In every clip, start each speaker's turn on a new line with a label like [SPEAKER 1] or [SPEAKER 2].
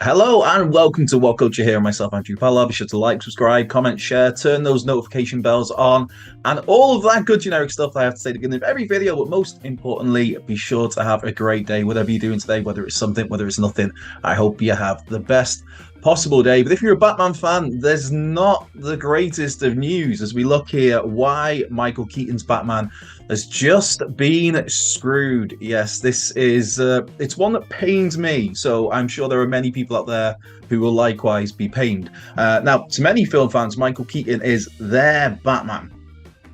[SPEAKER 1] Hello and welcome to Whatculture here. Myself, Andrew Palla. Be sure to like, subscribe, comment, share, turn those notification bells on, and all of that good generic stuff that I have to say at the beginning of every video. But most importantly, be sure to have a great day, whatever you're doing today, whether it's something, whether it's nothing. I hope you have the best possible day. But if you're a Batman fan, there's not the greatest of news as we look here why Michael Keaton's Batman has just been screwed. Yes, this is it's one that pains me, so I'm sure there are many people out there who will likewise be pained. Now, to many film fans, Michael Keaton is their Batman.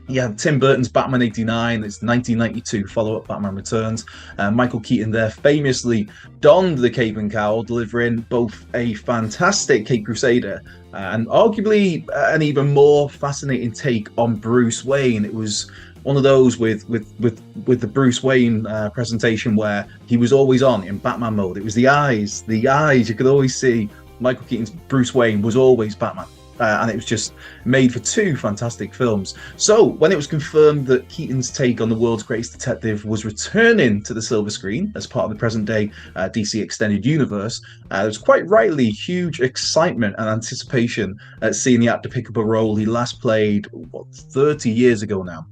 [SPEAKER 1] Yeah, Tim Burton's Batman 89, its 1992 follow-up Batman Returns. Michael Keaton there famously donned the cape and cowl, delivering both a fantastic Cape Crusader and arguably an even more fascinating take on Bruce Wayne. It was one of those with the Bruce Wayne presentation where he was always on in Batman mode. It was the eyes. You could always see Michael Keaton's Bruce Wayne was always Batman. And it was just made for two fantastic films. So when it was confirmed that Keaton's take on the world's greatest detective was returning to the silver screen as part of the present-day DC Extended Universe, there was quite rightly huge excitement and anticipation at seeing the actor pick up a role he last played, 30 years ago now.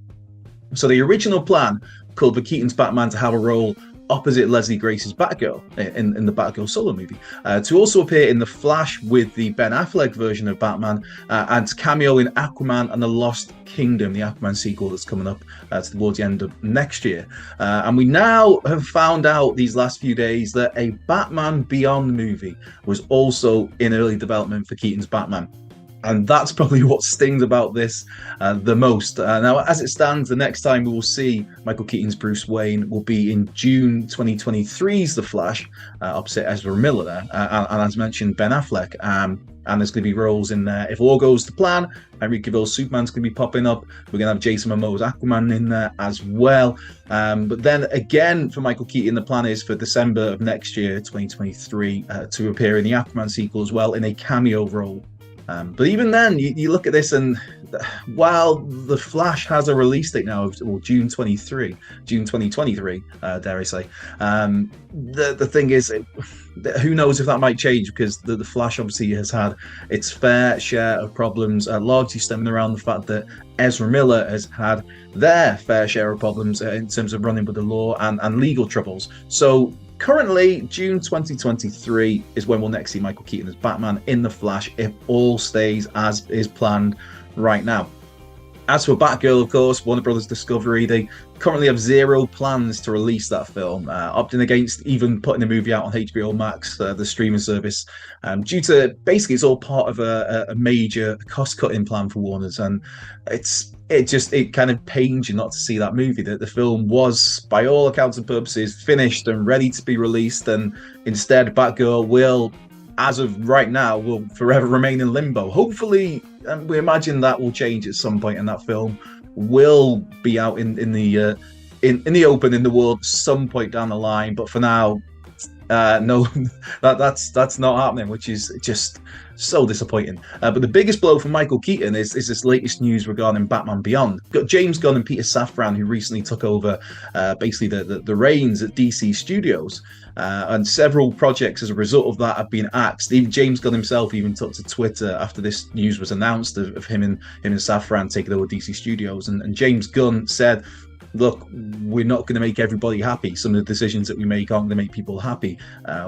[SPEAKER 1] So the original plan called for Keaton's Batman to have a role opposite Leslie Grace's Batgirl in the Batgirl solo movie, to also appear in The Flash with the Ben Affleck version of Batman, and to cameo in Aquaman and the Lost Kingdom, the Aquaman sequel that's coming up towards the end of next year. And we now have found out these last few days that a Batman Beyond movie was also in early development for Keaton's Batman. And that's probably what stings about this the most. Now, as it stands, the next time we will see Michael Keaton's Bruce Wayne will be in June 2023's The Flash, opposite Ezra Miller there. And as mentioned, Ben Affleck. And there's going to be roles in there. If all goes to plan, Henry Cavill's Superman's going to be popping up. We're going to have Jason Momoa's Aquaman in there as well. But then again, for Michael Keaton, the plan is for December of next year, 2023, to appear in the Aquaman sequel as well in a cameo role. But even then, you look at this, and while The Flash has a release date now of June 2023, dare I say, the thing is, who knows if that might change, because the Flash obviously has had its fair share of problems, largely stemming around the fact that Ezra Miller has had their fair share of problems in terms of running with the law and legal troubles. So currently, June 2023 is when we'll next see Michael Keaton as Batman in The Flash, if all stays as is planned right now. As for Batgirl, of course, Warner Brothers Discovery, they currently have zero plans to release that film, opting against even putting the movie out on HBO Max, the streaming service, due to basically it's all part of a major cost-cutting plan for Warner's, and it kind of pains you not to see that movie. That the film was, by all accounts and purposes, finished and ready to be released, and instead Batgirl will, as of right now, will forever remain in limbo. Hopefully, we imagine that will change at some point, and that film will be out in the open in the world some point down the line. But for now, no, that's not happening, which is just so disappointing. But the biggest blow for Michael Keaton is this latest news regarding Batman Beyond. We've got James Gunn and Peter Safran, who recently took over basically the reins at DC Studios, and several projects as a result of that have been axed. Even James Gunn himself even took to Twitter after this news was announced of him and Safran taking over DC Studios, and James Gunn said, look, we're not going to make everybody happy. Some of the decisions that we make aren't going to make people happy.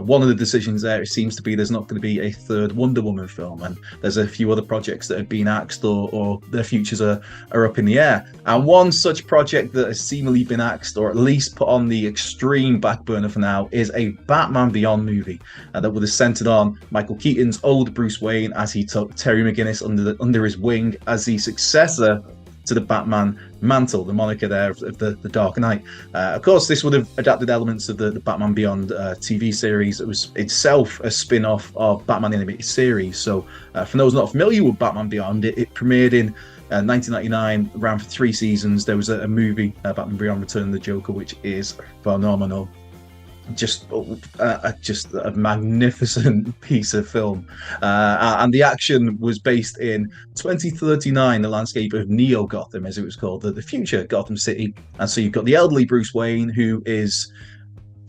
[SPEAKER 1] One of the decisions there, it seems to be, there's not going to be a third Wonder Woman film, and there's a few other projects that have been axed or their futures are up in the air. And one such project that has seemingly been axed, or at least put on the extreme back burner for now, is a Batman Beyond movie that would have centered on Michael Keaton's old Bruce Wayne as he took Terry McGinnis under his wing as the successor to the Batman mantle, the moniker there of the Dark Knight. Of course, this would have adapted elements of the Batman Beyond TV series. It was itself a spin-off of Batman animated series. So for those not familiar with Batman Beyond, it premiered in 1999, ran for 3 seasons. There was a movie, Batman Beyond Return of the Joker, which is phenomenal. Just a magnificent piece of film, and the action was based in 2039, the landscape of Neo Gotham, as it was called, the future Gotham City. And so you've got the elderly Bruce Wayne, who is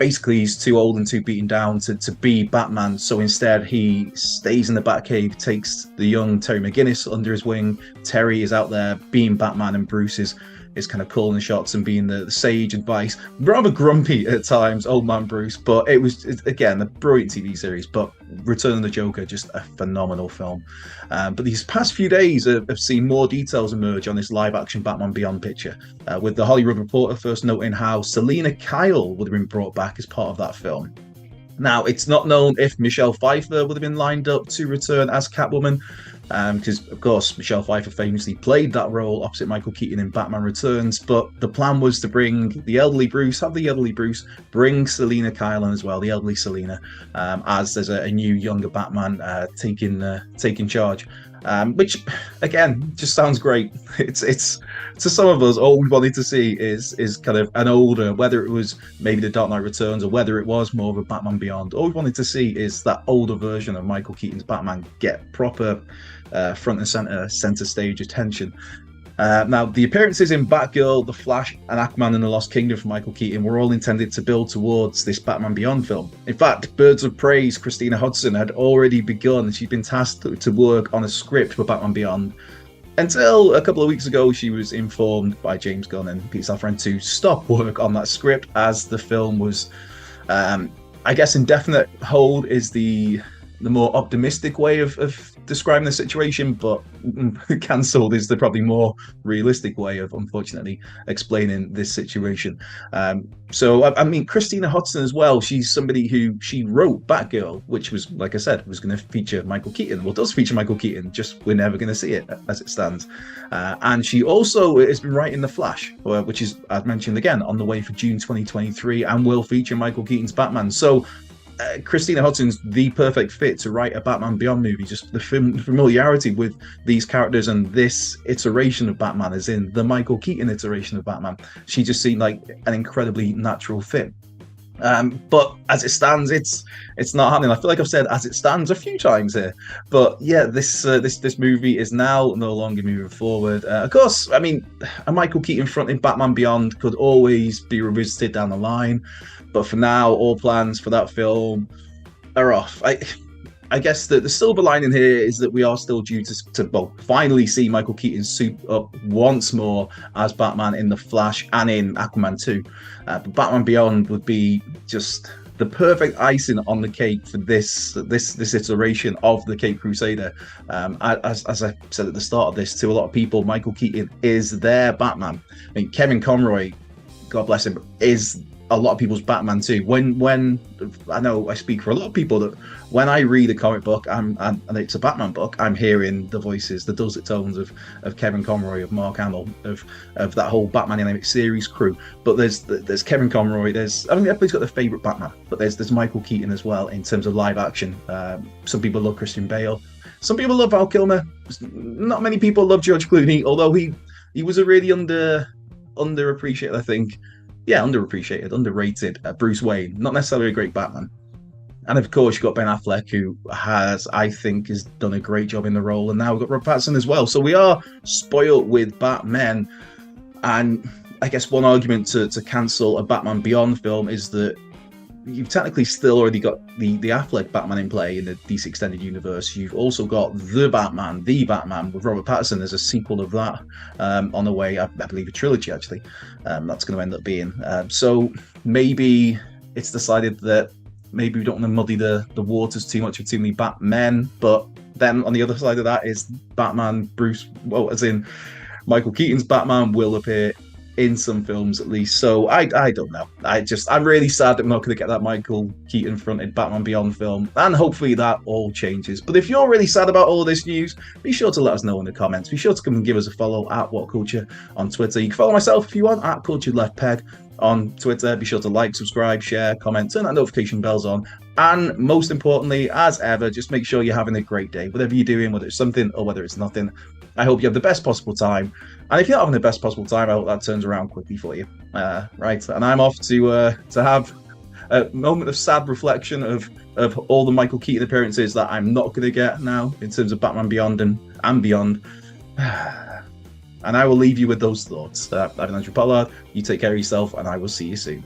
[SPEAKER 1] basically he's too old and too beaten down to be Batman. So instead, he stays in the Batcave, takes the young Terry McGinnis under his wing. Terry is out there being Batman, and Bruce is kind of calling the shots and being the sage advice. Rather grumpy at times, old man Bruce, but it's again a brilliant TV series. But Return of the Joker, just a phenomenal film. But these past few days have seen more details emerge on this live-action Batman Beyond picture, with the Hollywood Reporter first noting how Selina Kyle would have been brought back as part of that film. Now, it's not known if Michelle Pfeiffer would have been lined up to return as Catwoman, because, of course, Michelle Pfeiffer famously played that role opposite Michael Keaton in Batman Returns, but the plan was to bring the elderly Bruce, bring Selina Kyle in as well, the elderly Selina, as there's a new, younger Batman taking charge. Which again just sounds great. It's to some of us, all we wanted to see is kind of an older, whether it was maybe The Dark Knight Returns or whether it was more of a Batman Beyond. All we wanted to see is that older version of Michael Keaton's Batman get proper front and center stage attention. Now, the appearances in Batgirl, The Flash, and Aquaman and the Lost Kingdom for Michael Keaton were all intended to build towards this Batman Beyond film. In fact, Birds of Prey's Christina Hodson had already begun. She'd been tasked to work on a script for Batman Beyond, until a couple of weeks ago she was informed by James Gunn and Peter Safran to stop work on that script, as the film was, I guess indefinite hold is the more optimistic way of describing the situation, but cancelled is the probably more realistic way of, unfortunately, explaining this situation. So I mean, Christina Hodson as well, she's somebody who she wrote Batgirl, which was, like I said, was going to feature Michael Keaton. Well, it does feature Michael Keaton, just we're never going to see it as it stands. And she also has been writing The Flash, which is, as mentioned again, on the way for June 2023 and will feature Michael Keaton's Batman. So Christina Hodson's the perfect fit to write a Batman Beyond movie. Just the familiarity with these characters and this iteration of Batman, as in the Michael Keaton iteration of Batman. She just seemed like an incredibly natural fit. But as it stands, it's not happening. I feel like I've said as it stands a few times here. But yeah, this movie is now no longer moving forward. Of course, I mean, a Michael Keaton fronted Batman Beyond could always be revisited down the line. But for now, all plans for that film are off. I guess the silver lining here is that we are still due to finally see Michael Keaton suit up once more as Batman in The Flash and in Aquaman 2. But Batman Beyond would be just the perfect icing on the cake for this iteration of the Caped Crusader. As I said at the start of this, to a lot of people, Michael Keaton is their Batman. I mean, Kevin Conroy, God bless him, is a lot of people's Batman too. When I know I speak for a lot of people that when I read a comic book and it's a Batman book, I'm hearing the voices, the dulcet tones of Kevin Conroy, of Mark Hamill, of that whole Batman animated series crew. But there's Kevin Conroy. Everybody's got their favorite Batman, but there's Michael Keaton as well in terms of live action. Some people love Christian Bale. Some people love Val Kilmer. Not many people love George Clooney, although he was a really underappreciated, I think. Yeah, underrated Bruce Wayne. Not necessarily a great Batman. And of course, you've got Ben Affleck, who has done a great job in the role. And now we've got Rob Pattinson as well. So we are spoiled with Batman. And I guess one argument to cancel a Batman Beyond film is that you've technically still already got the Affleck Batman in play in the DC Extended Universe. You've also got the Batman with Robert Pattinson as a sequel of that on the way. I believe a trilogy, actually. That's going to end up being. So maybe it's decided that maybe we don't want to muddy the waters too much with too many Batmen. But then on the other side of that is Batman, as in Michael Keaton's Batman will appear in some films at least. So I don't know. I'm really sad that we're not going to get that Michael Keaton fronted Batman Beyond film, and hopefully that all changes. But if you're really sad about all of this news, be sure to let us know in the comments. Be sure to come and give us a follow at Whatculture on Twitter. You can follow myself if you want at Cultured Left Peg on Twitter. Be sure to like, subscribe, share, comment, turn that notification bells on. And most importantly, as ever, just make sure you're having a great day. Whatever you're doing, whether it's something or whether it's nothing, I hope you have the best possible time. And if you're not having the best possible time, I hope that turns around quickly for you. Right, and I'm off to have a moment of sad reflection of all the Michael Keaton appearances that I'm not going to get now in terms of Batman Beyond and beyond. And I will leave you with those thoughts. I've been Andrew Pollard. You take care of yourself, and I will see you soon.